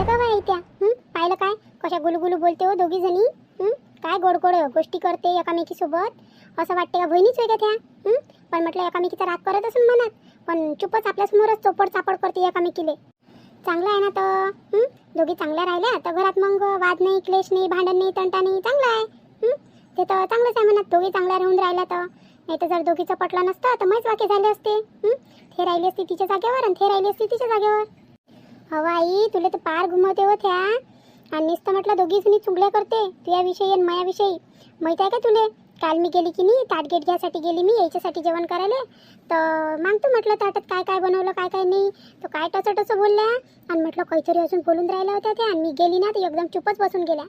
पाहिलं का बाई त्या पाहिलं काय कशा गुलगुलू बोलते हो दोघी जणी. काय गोड गोड गोष्टी करते एकामेकीसोबत. असं वाटते का बहिणीच वेगळ्या त्या. पण म्हटलं एकामेकीचा राग करत असून मनात, पण चुपच आपल्यासमोरच चोपड चापड करते एकामेकीले. चांगलं आहे ना तर. दोघी चांगल्या राहिल्या तर घरात मग वाद नाही, क्लेश नाही, भांडण नाही, तंटा नाही. चांगलं आहे. ते तर चांगलंच आहे म्हणत दोघी चांगल्या राहून राहिल्या तर. नाही तर जर दोघीचं पटलं नसतं तर मैच वाके झाले असते. ते राहिली असती तिच्या जागेवर आणि ते राहिली असती तिच्या जागेवर. हवा आई तुला तर पार घुमवते हो त्या. आणि नुसतं म्हटलं दोघी जणी चुगल्या करते तुझ्याविषयी आणि मायाविषयी. माहिती आहे का तुले, काल मी गेली की नाही ताटगेट घ्यायसाठी गेली मी याच्यासाठी जेवण करायला. तर मागतो म्हटलं ताटात काय काय बनवलं काय काय नाही. तर काय टचटच बोलल्या आणि म्हटलं काहीतरी अजून बोलून राहिल्या होत्या त्या. आणि मी गेली ना तर एकदम चुपच बसून गेल्या.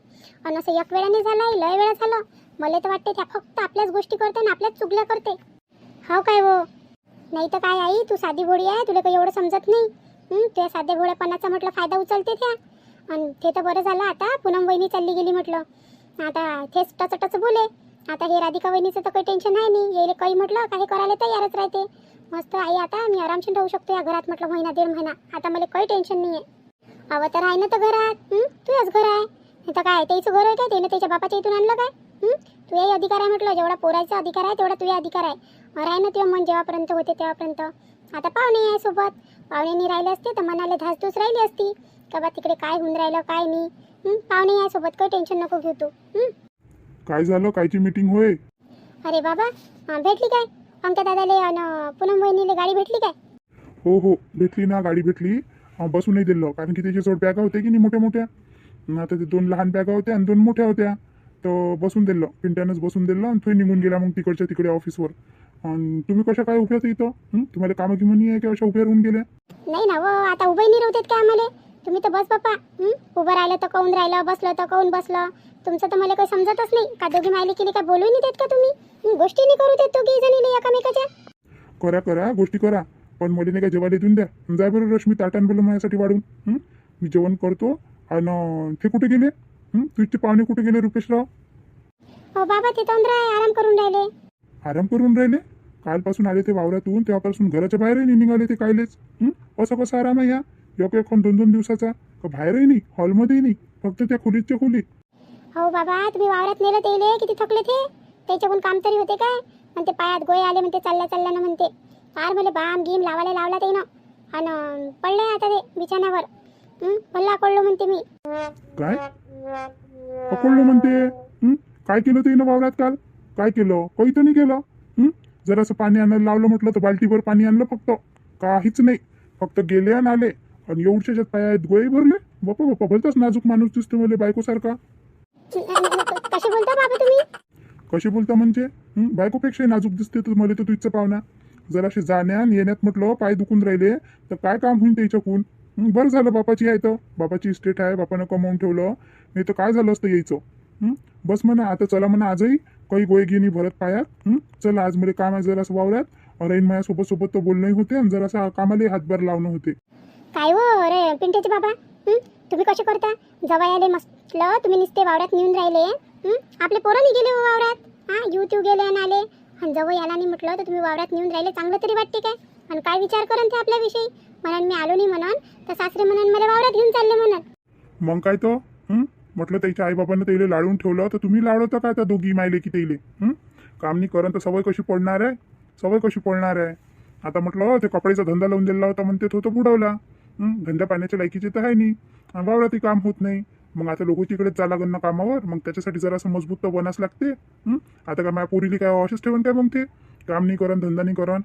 आणि असं एक वेळाने झालं लय वेळा झालं. मला तर वाटते त्या फक्त आपल्याच गोष्टी करते आणि आपल्याच चुगल्या करते. हाव काय हो. नाही तर काय आई तू साधी भोळी आहे, तुला काही एवढं समजत नाही. त्या साध्या भोळ्यापणाचा म्हटलं फायदा उचलते त्या. आणि ते तर बरं झालं आता पूनम वहिनी चालली गेली म्हटलं. आता तेच टचटच बोले. आता हे राधिका वहिनीचं तर काही टेन्शन आहे नाही. यायला काही म्हटलं काही करायला तयारच राहते. मस्त आई आता मी आरामशीर राहू शकतो या घरात म्हटलं महिना दीड महिना. आता मला काही टेन्शन नाही आहे. अव तर आहे ना तर घरात. तुझंच घर आहे. नाही तर काय त्याचं घर आहे काय, त्यानं त्याच्या बापाच्या इथून आणलं काय. तुझाही अधिकार आहे म्हटलं, जेवढा पोरायचा अधिकार आहे तेवढा तुझा अधिकार आहे. राह ना तुझं मन जेव्हापर्यंत होते तेव्हापर्यंत. आता पाहुणे आहे सोबत, पाहुण्यांनी राहिले असते तर मनाला धासधूस राहिली असती का बा तिकडे काय होऊन राहिलं काय नाही. पाहुणे आहे सोबत काही टेन्शन नको घेऊ तू. काय झालं, कायची मीटिंग होय? अरे बाबा भेटली काय आमच्या दादाले आणि पूनम वहिनीले गाडी भेटली काय? हो हो भेटली ना, गाडी भेटली. बसू नाही दिलं कारण की त्याच्याजवळ बॅगा होत्या की नाही मोठ्या मोठ्या. आता ते 2 लहान बॅगा होत्या आणि 2 मोठ्या होत्या. तर बसून दिलं, पिंट्यानंच बसून दिलं आणि तो निघून गेला मग तिकडच्या तिकडे ऑफिसवर. आणि तुम्ही कशा काय उभ्या इथं? तुम्हाला कामं की म्हणी आहे की अशा उभ्या राहून गेल्या? नाही ना व आता उभे नाही राहतात काय आम्हाला. तुम्ही तर बस बापा. उभं राहिलं तर काऊन राहिलं, बसलं तर काऊन बसलं. तुमचं तर मला काही समजतच नाही. का दोघी मायली केली काय बोलू नाही देत का तुम्ही? गोष्टी नाही करू देत दोघी जणी एकामेकाच्या. करा करा गोष्टी करा, पण मला नाही का जेवायला देऊन द्या. जाय बरं रश्मी ताटान बोलू माझ्यासाठी वाढून. मी जेवण करतो. आणि ते कुठे गेले? तुझचे पाहुणे कुठे गेले रुपेशराव? हो बाबा ते तंद्र आहे, आराम करून राहिले. आराम करून राहिले? कालपासून आले ते वावरातून तेव्हापासून घराच्या बाहेरही नाही निघाले ते कायलेच. असं कसं आराम आहे या? एक 2-2 दिवसाचा का बाहेरही नाही, हॉलमध्येही नाही, फक्त त्या खोलीच्या खोलीत. हो बाबा तुम्ही वावरात नेलं तेले किती थकले ते. त्याच्याकडून काम तरी होते काय. म्हणते पायात गोळे आले म्हणते, चालल्या चालल्या ना म्हणते. फार मला बाम गीम लावायला लावला ते ना. आणि पडले आता ते बिछाण्यावर. भल्ला पडलो म्हणते मी. काय पकडलो म्हणते? काय केलं ते वावरात काल? काय केलं? काही तर नाही केलं. जरासं पाणी आणायला लावलं म्हटलं तर बाल्टीभर पाणी आणलं फक्त. काहीच नाही, फक्त गेले आणि आले. आणि एवढ्याच्यात पायात गोळे भरले. बापा बापा भलताच नाजूक माणूस दिसतो मला बायकोसारखा. कसे बोलता बाबा तुम्ही? कशी बोलता म्हणजे? बायकोपेक्षा नाजूक दिसते तर मला तर तुझचं पाहुणा. जराशी जाण्यात येण्यात म्हटलं पाय दुखून राहिले तर काय काम होईल त्याच्याकून. बरं झालं बापाची आहे तर, बापाची इस्टेट आहे, बापानं कमावून ठेवलं. नाही तर काय झालं असतं यायचं. बस म्हणा आता चला म्हणा आजही काही गोळे गिनी भरत पायात. चला आज मला काम आहे जरासं वावरात. राहीन माझ्यासोबत सोबत तर बोलणंही होते आणि जरासं कामालाही हातभार लावणं होते. काय हो रे पिंट्याचे बाबा, तुम्ही कसे करता? जवळ आले मस्तलं तुम्ही नुसते वावरात नेऊन राहिले. आपले पोरं नाही गेले वावरात. YouTube गेले आणि आले. आणि जवळ याला नाही म्हटलं तर तुम्ही वावरात नेऊन राहिले, चांगलं तरी वाटते काय? आणि काय विचार करण ते आपल्याविषयी? म्हणून मी आलो नाही म्हणून तर सासरे म्हणून मला वावरात घेऊन चालले म्हणून. मग काय तर म्हटलं त्याच्या आईबाबांना त्याला लाडून ठेवलं तर तुम्ही लाडवता काय त्या दोघी मायले की त्याले? काम नाही करण तर सवय कशी पडणार आहे? सवय कशी पडणार आहे? आता म्हटलं ते कपड्याचा धंदा लावून दिला होता म्हणते तो बुडवला. धंदा पाण्याच्या लायकीचे तर आहे नाही. वावरातही काम होत नाही. मग आता लोक तिकडेच जा लागन ना कामावर. मग त्याच्यासाठी जरासं मजबूत तर बनास लागते. आता काय माझ्या पोरीली काय असेच ठेवून काय मग ते काम नाही करण धंदा नाही करण?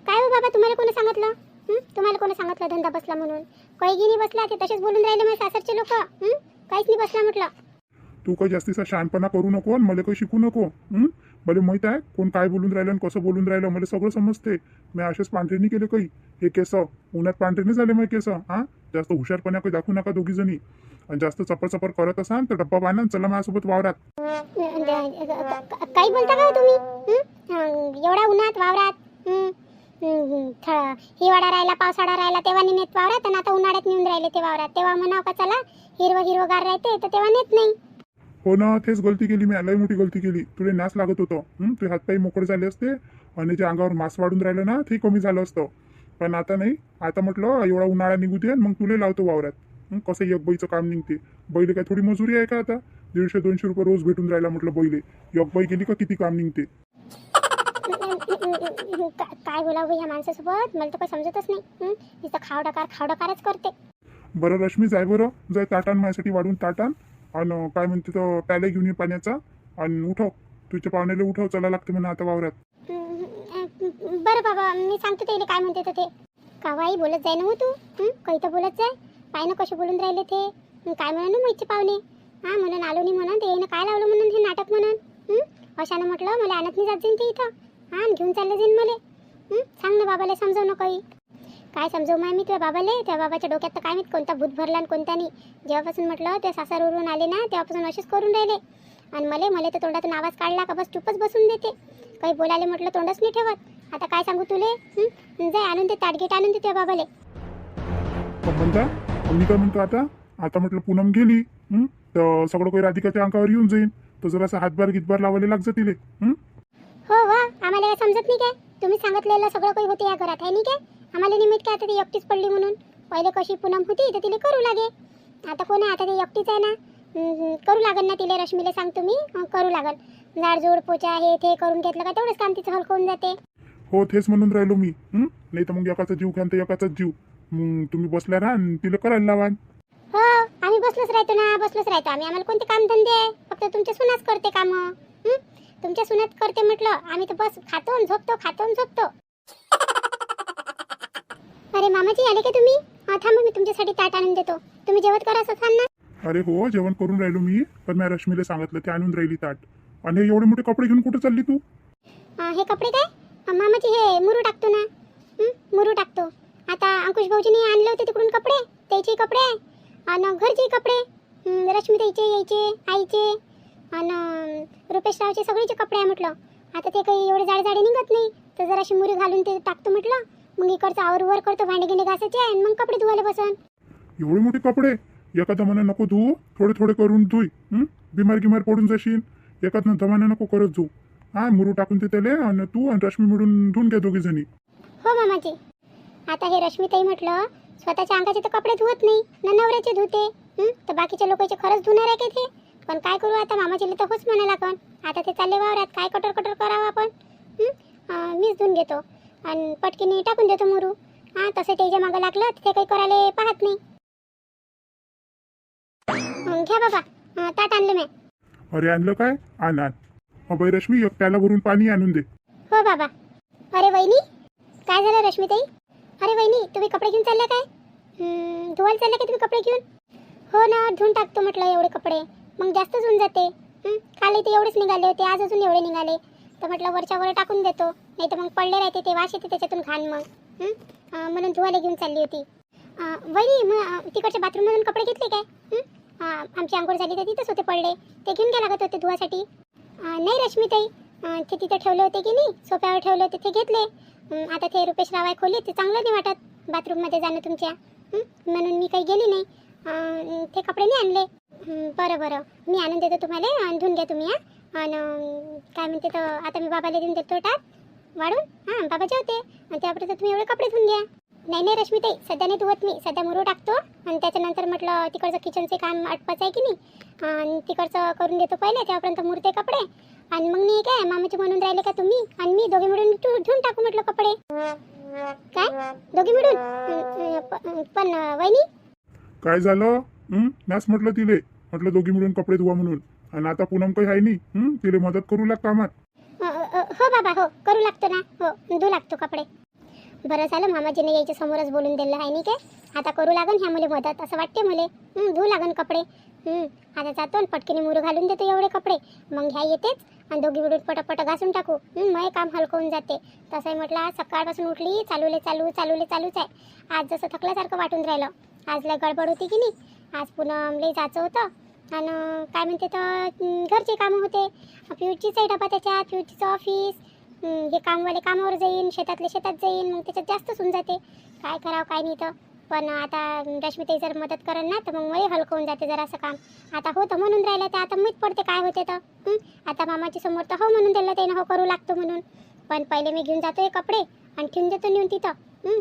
काय हो बाबा तुम्हाला कोणी सांगितलं? तुम्हाला कोणी सांगितलं धंदा बसला म्हणून? काही गिनी बसला ते तसेच बोलून राहिले माझ्या सासरचे लोक. काहीच नाही बसला म्हटलं. तू काही जास्तीचा शहाणपणा करू नको आणि मला काही शिकू नको. मला माहित आहे कोण काय बोलून राहिलं आणि कसं बोलून राहिलं. मला सगळं समजते. मी असेच पांढरे नाही केले काही. हे केस उन्हात पांढरे नाही झाले माझे केस. जास्त हुशारपणा काही दाखवू नका दोघी जणी. आणि जास्त चपर चपर करत असाल तर डब्बा बांधा चला माझ्यासोबत वावरात. काही बोलता का तुम्ही? एवढ्या उन्हात वावरात हिवाळा राहिला पावसाळा राहिला तेव्हा नेत वावरात. आणि आता उन्हाळ्यात नेऊन राहिले ते वावरात. तेव्हा म्हणाव का चला हिरवगार राहते तर तेव्हा नेत नाही. हो ना, तेच गलती केली मी. लई मोठी गलती केली. तुला नास लागत होतं. तुझे हातपाई मोकळे झाले असते आणि जे अंगावर मास वाढून राहिलं ना ते कमी झालं असतं. पण आता नाही. आता म्हटलं एवढा उन्हाळा निघू दे मग तुला लावतो वावरात. कसं एक बाईचं काम निघते. बैले काय थोडी मजुरी आहे का आता? 150-200 रुपये रोज भेटून राहिला म्हटलं बैले. एक बाई गेली का किती काम निघते. काय बोलावं ह्या माणसासोबत, मला तर काही समजतच नाही. तिचं खावडाकारच करते. बरं रश्मी, जाय बरं, जाय ताटान माझ्यासाठी वाढून ताटान. आणि काय म्हणते तर प्याला घेऊन ये पाण्याचा. आणि उठव, तुझ्या पाहुण्याला उठव, चला लागते म्हणा आता वावरात. बरं बाबा, मी सांगतो त्याला काय म्हणते तर ते. कावाई बोलत जाय ना हो तू. काही तर बोलत जाय. पाय ना कसे बोलून राहिले ते. काय म्हणा ना मैचे पाहुणे. म्हणून आलो नाही म्हणून ते काय लावलं म्हणून हे नाटक म्हणून. अशानं म्हटलं मला आणत नाही जात जाईन ते इथं. घेऊन चाललं जाईन मला. सांग ना बाबाला, समजव ना काही. काय समजव मी तुझ्या बाबाले. त्या बाबाच्या डोक्यात तर काय माहित कोणता भूत भरला आणि कोणता नाही. जेव्हापासून म्हटलं त्या सासरवरून आले ना तेव्हापासून असेच करून राहिले. आणि मला तर तोंडातून आवाज काढला का बस चुपच बसून देते. काही बोलायला म्हटलं तोंडच नाही ठेवत. आता काय सांगू तुले. जाय आणून ते ताटगेट आणून दे तुझ्या बाबाले. म्हणता मी काय म्हणतो आता म्हटलं पूनम गेली तर सगळं काही राधिकाच्या अंगावर येऊन जाईन. तर जरासा हातभार गीतभार लावायला लागतं तिले. हो आम्हाला काय समजत नाही काय. तुम्ही सांगितलेलं सगळं काही होते या घरात आहे नाही काय. आम्हाला निमित्त काय आता ती एकटीच पडली म्हणून. पहिले कशी पूनम होती तर तिला करू लागे. आता कोण आहे, आता ती एकटीच आहे ना. करू लागन ना तिला. रश्मीला सांगतो मी, करू लागन. झाडझूड पोचा हे ते करून घेतलं का तेवढंच काम तिचं हलकं होऊन जाते. हो तेच म्हणून राहिलो मी. नाही तर मग एकाचा जीव घ्यान तर एकाचाच जीव. मग तुम्ही बसल्या राहा आणि तिला करायला लावा. हो आम्ही बसलोच राहतो ना, बसलोच राहतो आम्ही. आम्हाला कोणते काम धंदे आहे. फक्त तुमच्या सुनाच करते काम. तुमच्या सुनाच करते म्हटलं. आम्ही तर बस खातो आणि झोपतो. अरे मामाजी आले का तुम्ही? थांबा, मी तुमच्यासाठी ताट आणून देतो. तुम्ही जेवत करायचं असाल ना. अरे हो, जेवण करून राहिलो मी. पण मी रश्मीला सांगितलं ते आणून राहिली ताट. आणि हे एवढे मोठे कपडे घेऊन कुठे चालली तू? हे कपडे काय मामाजी, हे मुरू टाकतो ना. मुरू टाकतो. आता अंकुश भाऊजीने आणले होते तिकडून कपडे. त्याचे कपडे आणि घरचे कपडे. रश्मी ताईचे, यायचे, आईचे आणि रुपेशरावचे सगळेचे कपडे आहे म्हटलं. आता ते काही एवढे जाडे निघत नाही. तर जराशी मुरी घालून ते टाकतो म्हटलं. मग इकडचं आवर करतो, भांडे गिंडे घासायचे आणि मग कपडे धुवायला बसन. एवढे मोठे कपडे एखादा म्हणा नको धुवू, थोडे करून धुई. बिमार पडून जाशील. एखाद जमाना नको करत जाऊ. मुरू टाकून ते त्याले आणि तू आणि रश्मी मिळून धुवून घ्या दोघी जणी. हो मामाजी. आता हे रश्मीताई म्हटलं स्वतःच्या अंगाचे तर कपडे धुवत नाही ना, नवऱ्याचे धुते. तर बाकीच्या लोकांचे खरंच धुणार आहे का ते. पण काय करू आता, मामाजीला तर होच म्हणायला पण. आता ते चालले वावरात, काय कटर करावं आपण. मीच धुवून घेतो आणि पटकीने टाकून देतो मुरू. तसं त्याच्या मागं लागलं ते काही करायला पाहत नाही. घ्या बाबा, ताट आणलं मी. अरे आणलं काय? आण. बाई रश्मी, एक प्याला भरून पाणी आणून दे. हो बाबा. अरे वहिनी, काय झालं रश्मीताई? अरे वहिनी, तुम्ही कपडे घेऊन चालले काय? धुवायला चालले का तुम्ही कपडे घेऊन? हो ना, धुवून टाकतो म्हटलं एवढे कपडे. मग जास्तच होऊन जाते. काल ते एवढेच निघाले होते, आज अजून एवढे निघाले. तर म्हटलं वरच्या वर टाकून देतो. नाही तर मग पडले राहते ते, वास येते त्याच्यातून घाण. मग म्हणून धुवायला घेऊन चालली होती. वहिनी, मग तिकडच्या बाथरूममधून कपडे घेतले काय? आमची आंघोळ झाली तर तिथंच होते पडले. ते घेऊन गेला लागत होते धुवासाठी. नाही रश्मीताई, ते तिथे ठेवले होते की नाही, सोफ्यावर ठेवले होते ते घेतले. आता ते रुपेश रावाय खोली, ते चांगलं नाही वाटत बाथरूममध्ये जाणं तुमच्या. म्हणून मी काही गेली नाही. ते कपडे नाही आणले. बरं, मी आणून देतो तुम्हाला. धुवून घ्या तुम्ही. आणि काय म्हणते तर आता मी बाबाला देऊन देतो टाक वाढून. बाबा जेवते आणि त्यापर्यंत तुम्ही एवढे कपडे धुवून घ्या. नाही रश्मीताई, सध्या नाही धुवत मी. सध्या मुरू टाकतो आणि त्याच्यानंतर म्हटलं तिकडचं किचनचे काम आटपाचं आहे की नाही, आणि तिकडचं करून घेतो पहिले. तेव्हापर्यंत मुरते कपडे. आणि मग मी काय मामाची म्हणून राहिले का तुम्ही आणि मी दोघे मिळून धुवून टाकू म्हटलं कपडे. काय दोघे मिळून? पण वहिनी, काय झालं? मॅच म्हटलं तिले, म्हटलं दोघी मिळून कपडे धुवा म्हणून. आणि आता पूनम काही आहे नाही. तिले मदत करू लाग कामात. हो बाबा, हो करू लागतो ना. हो धुवू लागतो कपडे. बरं झालं मामाजीने यायच्या समोरच बोलून दिलं आहे नाही काय. आता करू लागन ह्या मुले मदत, असं वाटते मुले. धुवू लागन कपडे. आता जातो आणि पटकीने मुरू घालून देतो एवढे कपडे. मग ह्या येतेच आणि दोघी मिळून पटापट घासून टाकू. मग काम हलकं होऊन जाते. तसंही म्हटलं आज सकाळपासून उठली, चालूच आहे. आज जसं थकल्यासारखं वाटून राहिलं. आज लय गडबड होती की नाही. आज पुन्हा लई जायचं होतं. आणि काय म्हणते तर घरचे कामं होते. फ्यूजचीच आहे डबा त्याच्यात, फ्यूजचं ऑफिस. हे कामवाले कामावर जाईन, शेतातले शेतात जाईन. मग त्याच्यात जास्तच होऊन जाते. काय करावं काय नाही तर. पण आता रश्मीताई जर मदत करेल ना तर मग मला हलकं होऊन जाते जरा असं काम. आता होतं म्हणून राहिलं तर आता माहीत पडते काय होते तर. आता मामाची समोर तर हो म्हणून दिलं त्यानं, हो करू लागतो म्हणून. पण पहिले मी घेऊन जातो हे कपडे आणि ठेवून देतो नेऊन तिथं.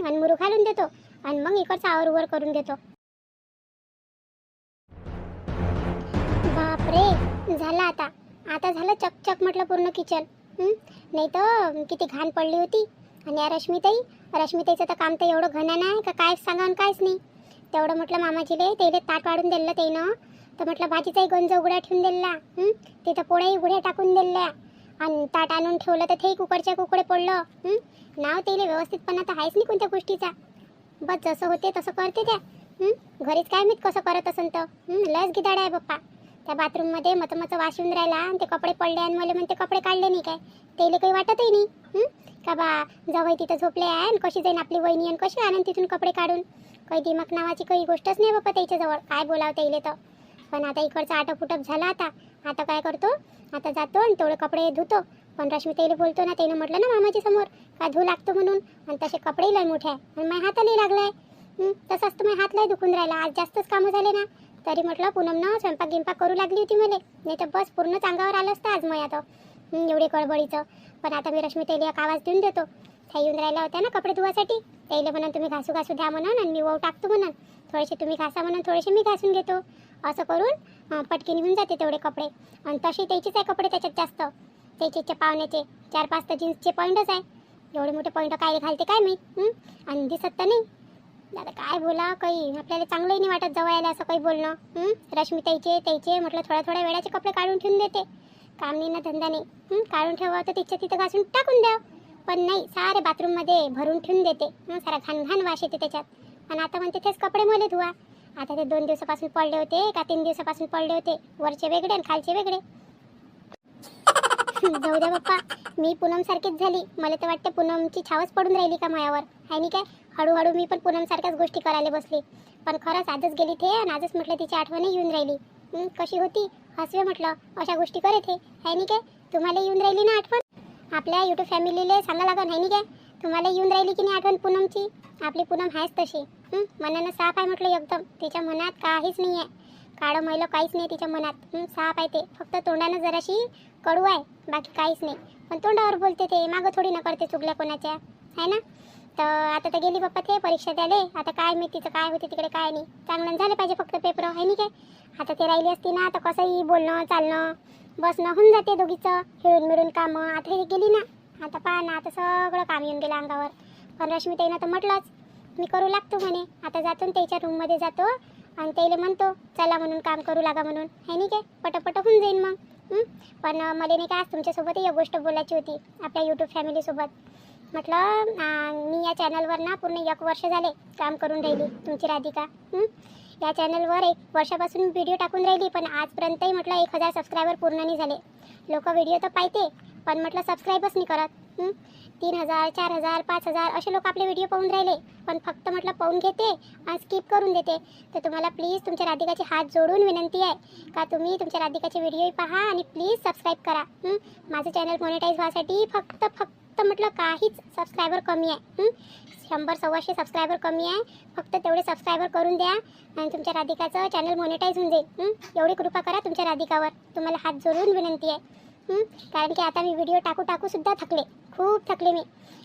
आणि मुरू घालून देतो आणि मग इकडचा आवर करून घेतो. बापरे, झालं आता. आता झालं चकचक म्हटलं पूर्ण किचन. नाही तर किती घाण पडली होती. आणि या रश्मिताईचं तर काम तर एवढं घाण आहे का काय सांगा आणि काहीच नाही. तेवढं म्हटलं मामाजीले त्याला ताट वाढून दिलं त्यानं, तर म्हटलं भाजीचाही गंज उघड्या ठेवून दिला. तिथं पोळ्याही उघड्या टाकून दिल्या आणि ताट आणून ठेवलं तर तेही कुकडच्या कुकडे पडलं. नाव त्याला व्यवस्थितपणा तर आहेच नाही कोणत्या गोष्टीचा. बस जसं होते तसं करते त्या. घरीच काय माहीत कसं करत असन तर. लस गिदाड आहे बाप्पा. त्या बाथरूममध्ये मच वास येऊन राहिला आणि ते कपडे पडले आणि मला म्हणते कपडे काढले नाही काय. त्याला काही वाटतही नाही का बा जावई तिथं झोपले आहे आणि कशी जाईन आपली वहिनी आणि कशी आणून तिथून कपडे काढून. काही दिमाग नावाची काही गोष्टच नाही बाप्पा त्याच्याजवळ. काय बोलावं त्याला तर. पण आता इकडचं आटोपुटप झाला. आता काय करतो, आता जातो आणि तेवढे कपडे धुतो. पण रश्मिताईला बोलतो ना, त्यानं म्हटलं ना मामाच्या समोर का धुऊ लागतो म्हणून. आणि तसे कपडेही लय मोठे आहे आणि माझ्या हातालाही लागलाय. तसंच तर माझ्या हात लय दुखून राहिला. आज जास्तच कामं झाले ना. तरी म्हटलं पूनमनं स्वयंपाक गिंपाक करू लागली होती मला. नाही तर बस पूर्ण अंगावर आलं असतं आज मग आता एवढे गडबडीचं. पण आता मी रश्मिताईला एक आवाज देऊन देतो. त्या येऊन राहिल्या होत्या ना कपडे धुवासाठी. त्याला म्हणून तुम्ही घासू द्या म्हणून आणि मी वाव टाकतो म्हणून. थोडेसे तुम्ही घासा म्हणून थोडेसे मी घासून घेतो. असं करून पटकीने होऊन जाते तेवढे कपडे. आणि तसे त्याचेच आहे कपडे त्याच्यात जास्त. त्याचे पाहुण्याचे 4-5 तर जीन्सचे पॉईंटच आहे. एवढे मोठे पॉईंट काय घालते काय मी. आणि दिसत तर नाही. आता काय बोला, काही आपल्याला चांगलंही नाही वाटत जवळ असं काही बोलणं. रश्मिताईचे म्हटलं थोड्या वेळाचे कपडे काढून ठेवून देते. काम नाही ना धंदा नाही. काढून ठेवा तर तिच्या तिथं घासून टाकून द्या. पण नाही, सारे बाथरूममध्ये भरून ठेवून देते. सारा घाण वास येते त्याच्यात. आणि आता म्हणते तेच कपडे मला धुवा. आता ते 2 दिवसापासून पडले होते का 3 दिवसापासून पडले होते. वरचे वेगळे आणि खालचे वेगळे. जाऊ द्या बाप्पा, मी पूनम सारखीच झाली. मला तर वाटतं पूनमची छावच पडून राहिली का मायावर आहे नाही काय. हळूहळू मी पण पूनम सारख्याच गोष्टी करायला बसली. पण खरंच आजच गेली ते आणि आजच म्हटलं तिची आठवणही येऊन राहिली. कशी होती हसवे म्हटलं अशा गोष्टी करत आहे नाही काय. तुम्हाला येऊन राहिली ना आठवण. आपल्या यूट्यूब फॅमिलीला सांगा लागन आहे नाही काय. तुम्हाला येऊन राहिली की नाही आठवण पूनमची. आपली पूनम आहेच तशी. मनानं साफ आहे म्हटलं एकदम. तिच्या मनात काहीच नाही आहे. काळं मैलं काहीच नाही तिच्या मनात. साफ आहे ते. फक्त तोंडानं जराशी कडू आहे, बाकी काहीच नाही. पण तोंडावर बोलते ते, मागं थोडी ना करते चुगल्या कोणाच्या आहे ना. तर आता तर गेली बाप्पा ते परीक्षा द्याले. आता काय मी तिचं काय होते तिकडे काय नाही. चांगलं झालं पाहिजे फक्त पेपर आहे नाही काय. आता ते राहिली असती ना तर कसंही बोलणं चालणं बसणं होऊन जाते दोघीचं हिळून मिळून कामं. आता हे गेली ना, आता पहा ना, आता सगळं काम येऊन गेलं अंगावर. पण रश्मिताईनं तर म्हटलंच मी करू लागतो म्हणे. आता जातो त्याच्या रूममध्ये जातो आणि त्याला म्हणतो चला म्हणून काम करू लागा म्हणून आहे नाही काय. पटपट होऊन जाईन मग. पण मला नाही का आज तुमच्यासोबतही एक गोष्ट बोलायची होती आपल्या यूट्यूब फॅमिलीसोबत. म्हटलं मी या चॅनलवर ना पूर्ण 1 वर्ष झाले काम करून राहिली तुमची राधिका. या चॅनलवर 1 वर्षापासून व्हिडिओ टाकून राहिली. पण आजपर्यंतही म्हटलं 1000 सबस्क्रायबर पूर्ण नाही झाले. लोक व्हिडिओ तर पाहते पण म्हटलं सबस्क्राईबच नाही करत. 3000, 4000, 5000 असे लोक आपले व्हिडिओ पाहून राहिले. पण फक्त म्हटलं पाहून घेते आणि स्किप करून देते. तर तुम्हाला प्लीज तुमच्या राधिकाचे हात जोडून विनंती आहे का तुम्ही तुमच्या राधिकाचे व्हिडिओ पहा आणि प्लीज सबस्क्राईब करा. माझं चॅनल मॉनिटाईज व्हायसाठी फक्त म्हटलं काहीच सबस्क्रायबर कमी आहे. 100-125 सबस्क्रायबर कमी आहे. फक्त तेवढे सबस्क्रायबर करून द्या आणि तुमच्या राधिकाचं चॅनल मॉनिटाईज होऊन जाईल. एवढी कृपा करा तुमच्या राधिकावर. तुम्हाला हात जोडून विनंती आहे. कारण की आता मी व्हिडिओ टाकू सुद्धा थकले. खूप थकले मी.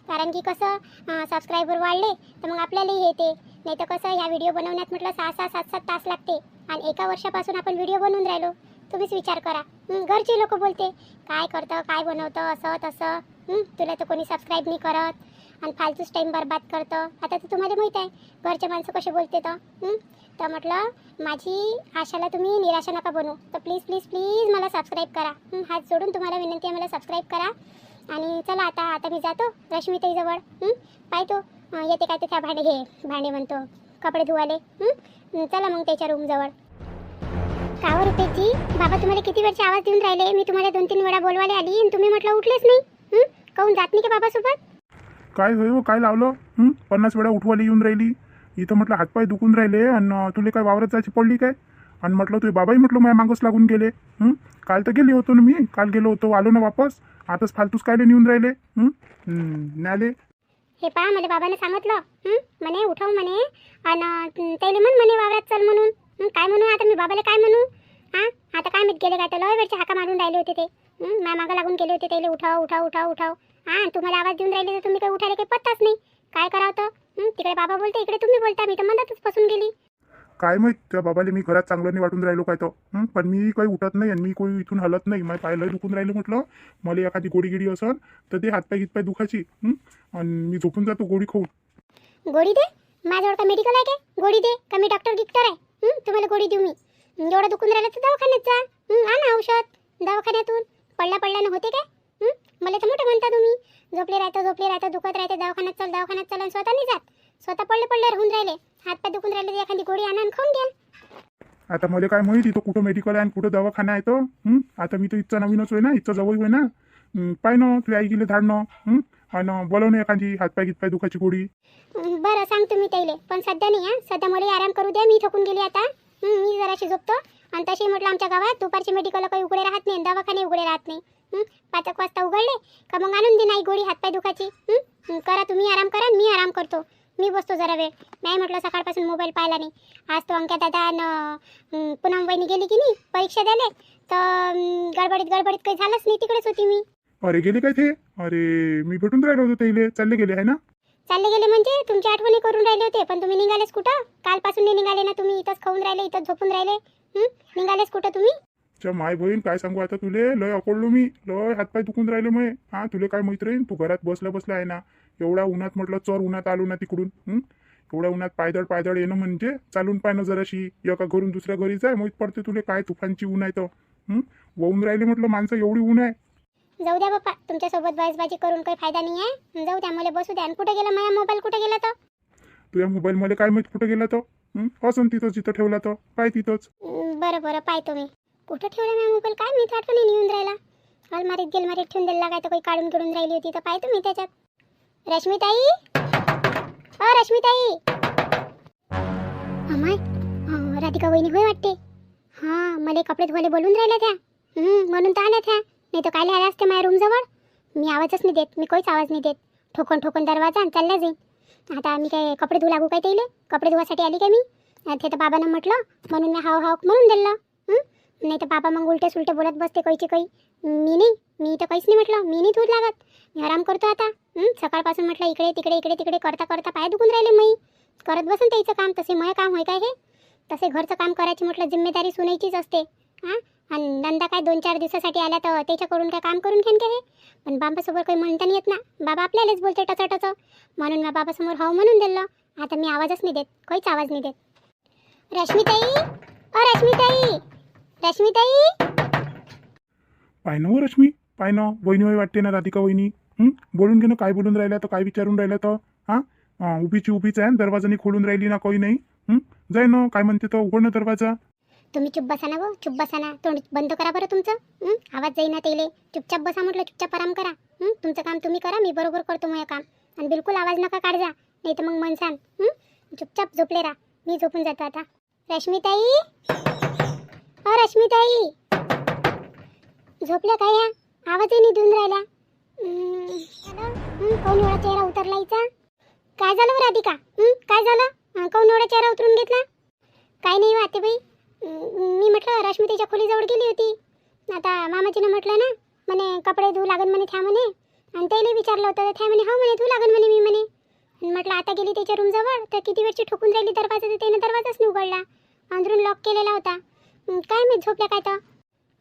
कारण की कसं सबस्क्रायबर वाढले तर मग आपल्यालाही येते. नाही तर कसं ह्या व्हिडिओ बनवण्यात म्हटलं 6-6, 7-7 तास लागते. आणि 1 वर्षापासून आपण व्हिडिओ बनवून राहिलो. तुम्हीच विचार करा. घरचे लोक बोलते काय करतं काय बनवतं असं तसं. तुला तर कोणी सबस्क्राईब नाही करत आणि फालतूच टाईम बरबाद करतं. आता तर तुम्हाला माहीत आहे घरचे माणसं कसे बोलते तर म्हटलं माझी आशाला तुम्ही निराशा नका बनवू. तर प्लीज मला सबस्क्राईब करा. हात जोडून तुम्हाला विनंती आहे मला सबस्क्राईब करा. आणि चला आता मी जातो रश्मिताईजवळ. पाहतो येते काय ते त्या भांडे म्हणतो कपडे धुवाले. चला मग त्याच्या रूमजवळ. कावर रुपेची बाबा तुम्हाला किती वेळचे आवाज देऊन राहिले. मी तुम्हाला 2-3 वेळा बोलवायला आली आणि तुम्ही म्हटलं उठलेच नाही. काहून जात नाही का बाबासोबत. काय होय हो, काय लावलं. 50 वेळा उठवायला येऊन राहिली इथं. म्हटलं हातपाय दुखून राहिले आणि तुला काय वावरात जायची पडली काय. आणि म्हटलं तुझे बाबाही म्हटलं माझ्या मागच लागून गेले. काल तर गेली होतो ना मी. काल गेलो होतो आलो ना वापस. आताच फालतूच कायले नेऊन राहिले. न्याले हे पहा मला बाबाने सांगितलं म्हणे उठव म्हणे आणि त्याला म्हणे वावरात चल म्हणून. काय म्हणू आता मी बाबाला काय म्हणू. आता काय माहीत गेले काय तर लय वेळचे हाका मारून राहिले होते ते. माझ्या मागं लागून गेले होते त्याला उठाव. तुम्हाला आवाज देऊन राहिले तर तुम्ही काही उठायला काही पत्ताच नाही. काय करावं तर तिकडे बाबा बोलते इकडे तुम्ही बोलता. मी तर मनातच फसून गेली. काय माहित त्या बाबाले मी घरात चांगलं नाही वाटून राहिलो काय तो पण मी काही उठत नाही आणि मी कोणी इथून हलत नाही. मला पायला दुखून राहिलं म्हटलं. मला एखादी गोडी गिडी असन तर ते हातपाय गितपाय दुखाची आणि मी झोपून जातो गोडी खाऊन. गोळी दे? माझ्याजवळ का मेडिकल आहे काय गोळी दे? का मी डॉक्टर गिक्टर आहे तुम्हाला गोळी देऊ मी? एवढं दुखून राहिलं तर दवाखान्यात जा. आणा औषध दवाखान्यातून. पडल्यानं होते काय? मला तर मोठं म्हणता तुम्ही. झोपले राहतं दुखत राहतं दवाखान्यात चल आणि स्वतः नाही जात. स्वतः पडले राहून राहिले. हातपाय दुखून राहिले तर एखादी गोळी आणा आणि खाऊन घ्या. आता मला काय माहिती इथं कुठं मेडिकल आहे आणि कुठं दवाखाना आहे तो. आता मी तर इथचा नवीनच होय ना, इथचा जवळ होय ना. पाय ना तुझ्या आई गेले धाडणं आणि बोलवणं एखादी हातपाय गितपाय दुखाची गोडी. बरं सांग तुम्ही त्याले, पण सध्या नाही. सध्या मला आराम करू द्या. मी थकून गेली आता. मी जराशी झोपतो. आणि तशी म्हटलं आमच्या गावात दुपारची मेडिकल काही उघडे राहत नाही, दवाखाने उघडे राहत नाही. 5 वाजता उघडले का मग आणून दे नाही गोळी हातपाय दुखाची. करा तुम्ही आराम करा, मी आराम करतो. मी बसतो जरा वेळ. नाही म्हटलं सकाळपासून मोबाईल पाहिला नाही. आज तो अंक्या दादा आणि पूनम वहिनी गेली की नाही परीक्षा द्यायला, तर गडबडीत काही झालंच नाही. तिकडेच होती मी. अरे गेले काय ते? अरे मी भेटून राहिलो होतो ते चालले गेले आहे ना. चालले गेले म्हणजे तुमची आठवणी करून राहिले होते, पण तुम्ही निघालेच कुठं? कालपासून नाही निघाले ना तुम्ही. इथंच खाऊन राहिले, इथंच झोपून राहिले. निघालेच कुठं तुम्ही? माय बहीण काय सांगू आता तुले. लय अकोडलो मी. लय हातपाय दुखून राहिले मग. तुले काय मैत्रीण, तू घरात बसल्या आहे ना. एवढ्या उन्हात म्हटलं चोर उन्हात आलो ना तिकडून. एवढ्या उन्हात पायदळ येणं म्हणजे चालून पाय जराशी. एका घरून दुसऱ्या घरी जाय माहीत पडते तुले काय तुफानची ऊन आहे तर. वाहून राहिले म्हटलं माणसं, एवढी ऊन आहे. जाऊ द्या बाप्पा, तुमच्यासोबत बाईसबाजी करून काही फायदा नाही आहे. जाऊ द्या, मला बसू द्या. कुठे गेला माझा मोबाईल? कुठे गेला तो? तुझ्या मोबाईल मध्ये काय माहित कुठं गेला तो. असं तिथंच जिथं ठेवला तो पाय तिथंच. बरं पाहतो मी. कुठं ठेवला माझा मोबाईल काय मी आठवण नाही येऊन राहिला. अलमारीत ठेवून दिला काय तर काही काढून राहिली होती तर पाहतो मी त्याच्यात. रश्मीताई, रश्मीताई. अमाय राधिका वहिनी होय वाटते. मला कपडे धुवायला बोलून राहिल्या त्या. म्हणून तर आल्या त्या. नाही तर काय आल्या असते माझ्या रूमजवळ. मी आवाजच नाही देत. मी काहीच आवाज नाही देत. ठोकून दरवाजा आणि चालल्या जाईन. आता मी काय कपडे धुवू लागू काय त्याला? कपडे धुवासाठी आली काय मी? ते तर बाबांना म्हटलं म्हणून मी हाव म्हणून दिलं. नाही तर बाबा मग उलटे सुलटे बोलत बसते काही. मी तर काहीच नाही म्हटलं. मी नाही धुवत लागत. मी आराम करतो आता. सकाळपासून म्हटलं इकडे तिकडे करता पाय दुखून राहिले. मी करत बसून त्याचं काम. तसे मय काम होय काय हे? तसे घरचं काम करायची म्हटलं जिम्मेदारी सुनायचीच असते. आणि नंदा काय 2-4 दिवसासाठी आल्या तर त्याच्याकडून काय काम करून घेईन काय हे? पण बाबासोबत काही म्हणता नाही येत ना. बाबा आपल्यालाच बोलते टच. म्हणून मी बाबासमोर हाव म्हणून दिलं. आता मी आवाजच नाही देत. काहीच आवाज नाही देत. रश्मीताई, रश्मीताई. पाय ना रश्मी, पाय ना. वहिनी होय वाटते ना राधिका वहिनी. बोलून घे ना. काय बोलून राहिल्या तर काय विचारून राहिल्या तर. उभीच आहे. दरवाजाने खोलून राहिली ना काही नाही. जाय ना. काय म्हणते तर उघड ना दरवाजा. तुम्ही चुप बसा ना. चुप बसा ना. तोंड बंद करा बरं तुमचं. आवाज जाईना तेले. चुपचाप बसा म्हटलं. चुपचाप आराम करा. तुमचं काम तुम्ही करा. मी बरोबर करतो मग काम. आणि बिलकुल आवाज नका काढजा, नाही तर मग मनसान. चुपचाप झोपले राहा. मी झोपून जातो आता. रश्मीताई, रश्मीताई. झोपल्या काय? आवाजही नाही देऊन राहिला. कोण एवढा चेहरा उतरला हिचा? काय झालं राधिका? काय झालं? कोण एवढा चेहरा उतरून घेतला? काय नाही वाटते बाई. मी म्हटलं रश्मीताईच्या खोलीजवळ गेली होती. आता मामाजीनं म्हटलं ना म्हणे कपडे धुवू लागन म्हणे थ्या म्हणे. आणि त्याला विचारलं होतं तर थ्या म्हणे हो म्हणे धुवू लागन म्हणे मी म्हणे. म्हटलं आता गेली त्याच्या रूमजवळ तर किती वेळची ठोकून राहिली दरवाजा तर त्यानं दरवाजाच नाही उघडला. अंदरून लॉक केलेला होता. काय मी झोपल्या काय तर?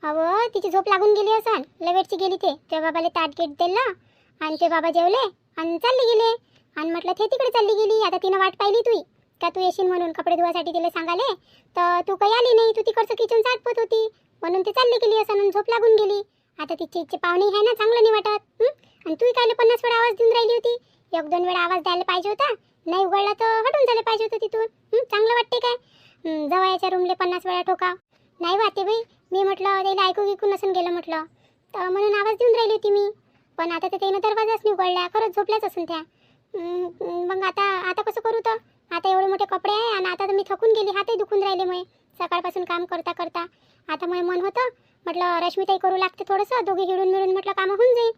अहो तिची झोप लागून गेली असन. लवेटची गेली ते बाबाला ताट गेट दिलं आणि ते बाबा जेवले आणि चालले गेले. आणि म्हटलं ते तिकडे चालली गेली. आता तिनं वाट पाहिली तुई का तू येशील म्हणून कपडे धुवासाठी तिला सांगाले, तर तू काही आली नाही. तू तिकडचं किचन साठपत होती म्हणून ते चालली गेली असं आणि झोप लागून गेली. आता तिची इच्छे पाहुणे आहे ना, चांगलं नाही वाटत. आणि तू काय 50 वेळा आवाज देऊन राहिली होती. 1-2 वेळा आवाज द्यायला पाहिजे होता. नाही उघडला तर हटून झाले पाहिजे होतं तिथून. चांगलं वाटते काय? जवळच्या रूमले 50 वेळा ठोका नाही वाटते बाई. मी म्हटलं त्याला ऐकू नसून गेलं म्हटलं तर म्हणून आवाज देऊन राहिली होती मी. पण आता तर त्यानं दरवाजाच नाही उघडला. खरंच झोपल्याच असून त्या. मग आता कसं करू तर? आता एवढे मोठे कपडे आहे आणि आता तर मी थकून गेली. हातही दुखून राहिले मग सकाळपासून काम करता. आता मग मन होतं म्हटलं रश्मीताई करू लागते थोडंसं. दोघे मिळून म्हटलं कामं होऊन जाईल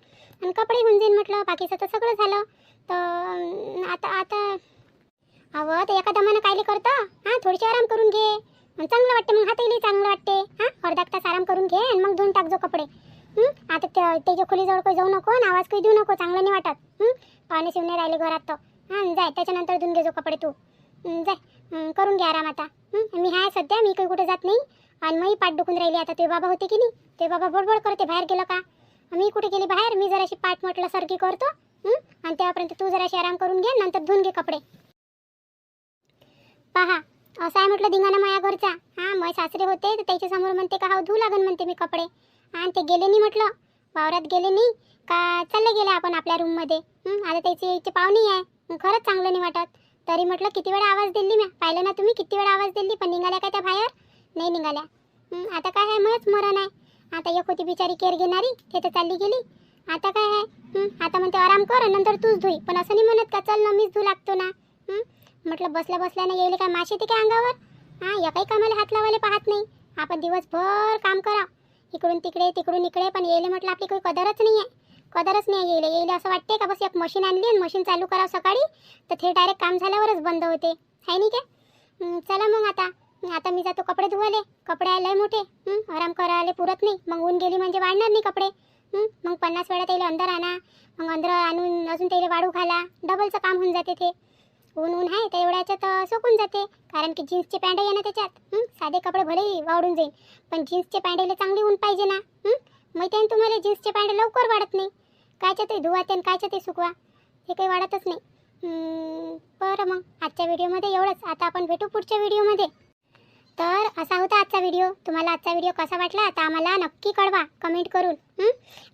आणि कपडे होऊन जाईल म्हटलं. बाकीचं तर सगळं झालं. तर आता अहो तर एका दमानं कायले करतं? थोडीशी आराम करून घे. चांगलं वाटते मग. हातही चांगलं वाटते. अर्धा तास आराम करून घे आणि मग धुवून टाकजो कपडे. आता त्याच्या खोलीजवळ काही जाऊ नको आणि आवाज काही देऊ नको. चांगलं नाही वाटत. पाहुणे शिवणे राहिले घरात तर. जाय त्याच्यानंतर धुवून घे जो कपडे तू. जाय करून घ्या आराम आता. मी आहे सध्या, मी काही कुठे जात नाही. आणि मी पाठ दुखून राहिली आता. ते बाबा होते की नाही, ते बाबा बडबड करते बाहेर गेलं का. मी कुठे गेली बाहेर, मी जराशी पाठ म्हटलं सारखी करतो. आणि तेव्हापर्यंत तू जराशी आराम करून घे, नंतर धुवून घे कपडे. पहा असं आहे म्हटलं धिंगाणा माया घरचा. हां मग सासरे होते तर त्याच्यासमोर म्हणते का धुऊ लागन म्हणते मी कपडे. आणि ते गेले नाही म्हटलं, वावरात गेले नाही का चालले गेले आपण आपल्या रूममध्ये. आता त्याचे पाहुणे आहे, खरंच चांगलं नाही वाटत. तरी म्हटलं किती वेळा आवाज दिली मी, पाहिलं ना तुम्ही किती वेळा आवाज दिली, पण निघाल्या काय त्या बाहेर नाही निघाल्या. आता काय आहे, मलाच मरण आहे. आता एक होती बिचारी केअर घेणारी, ते तर चालली गेली. आता काय आहे, आता म्हणते आराम कर नंतर तूच धुई. पण असं नाही म्हणत का चल ना मीच धुऊ लागतो ना. म्हटलं बसल्या बसल्याने येईल काय माशी ते काय अंगावर. या काही कामाला हात लावायला पाहत नाही. आपण दिवसभर काम करा इकडून तिकडे तिकडून इकडे, पण येईल म्हटलं आपली काही कदरच नाही आहे. कदरच नाही येईल. येईल असं वाटते का बस एक मशीन आणली आणि मशीन चालू करावं सकाळी तर ते डायरेक्ट काम झाल्यावरच बंद होते. आहे नाही काय. चला मग आता मी जातो कपडे धुवाले. कपडे आले मोठे, आराम करायला पुरत नाही. मग ऊन गेली म्हणजे वाढणार नाही कपडे. मग 50 वेळा त्याला अंदर आणा, मग अंदर आणून अजून त्याला वाळू घाला, डबलचं काम होऊन जाते. ते ऊन आहे तर एवढ्याच्यात सुकून जाते. कारण की जीन्सचे पॅन्ट आहे ना त्याच्यात. साधे कपडे भले वाढून जाईल, पण जीन्सचे पॅन्टला चांगली ऊन पाहिजे ना. माहिती आहे तुम्हाला जीन्सचे पॅन्ट लवकर वाढत नाही. कायच्या ते धुवाते आणि कायच्या ते सुकवा, हे काही वाढतच नाही. बरं मग आजच्या व्हिडिओमध्ये एवढंच. आता आपण भेटू पुढच्या व्हिडिओमध्ये. तर असा होता आजचा व्हिडिओ. तुम्हाला आजचा व्हिडिओ कसा वाटला आता आम्हाला नक्की कळवा कमेंट करून.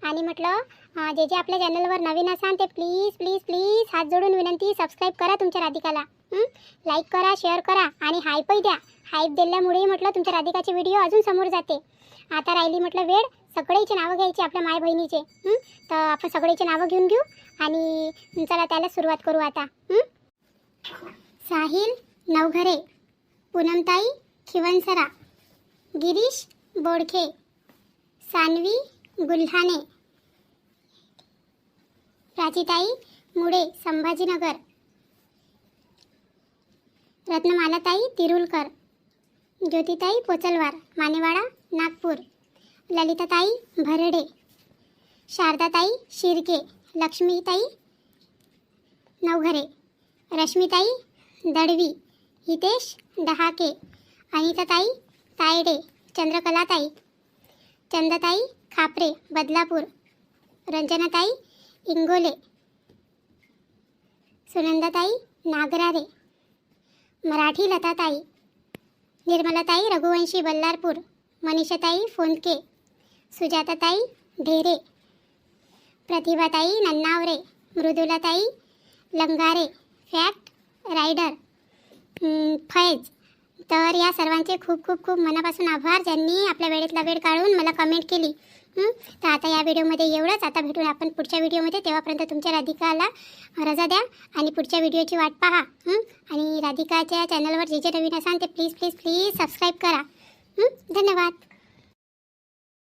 आणि म्हटलं जे आपल्या चॅनलवर नवीन असाल ते प्लीज प्लीज प्लीज हात जोडून विनंती सबस्क्राईब करा तुमच्या राधिकाला. लाईक करा, शेअर करा आणि हाईपही द्या. हाईप दिल्यामुळे म्हटलं तुमच्या राधिकाचे व्हिडिओ अजून समोर जाते. आता राहिली म्हटलं वेळ सगळ्याचे नावं घ्यायची आपल्या माय बहिणीचे. तर आपण सगळ्याचे नावं घेऊन घेऊ आणि चला त्याला सुरुवात करू आता. साहिल नवघरे, पूनमताई खिवनसरा, गिरीश बोडखे, सानवी गुल्हाने, प्राचीताई मुळे संभाजीनगर, रत्नमालाताई तिरुलकर, ज्योतिताई पोचलवार मानेवाडा नागपूर, ललिताताई भरडे, शारदाताई शिर्के, लक्ष्मीताई नवघरे, रश्मीताई दडवी, हितेश डहाके, अनिताताई तायडे, चंद्रकलाताई, चंदाताई खापरे बदलापूर, रंजनाताई इंगोले, सुनंदाताई नागरारे, मराठी लताताई, निर्मलाताई रघुवंशी बल्लारपूर, मनीषाताई फोंदके, सुजाताताई ढेरे, प्रतिभाताई नन्नावरे, मृदुलाताई लंगारे, फॅक्ट रायडर, फैज. तर या सर्वांचे खूप खूप खूप मनापासून आभार ज्यांनी आपल्या वेळेतला वेळ काढून मला कमेंट केली. तर आता या व्हिडिओमध्ये एवढंच. आता भेटून आपण पुढच्या व्हिडिओमध्ये. तेव्हापर्यंत तुमच्या राधिकाला रजा द्या आणि पुढच्या व्हिडिओची वाट पहा. आणि राधिकाच्या चॅनलवर जे जे नवीन असाल ते प्लीज प्लीज प्लीज सबस्क्राईब करा. धन्यवाद.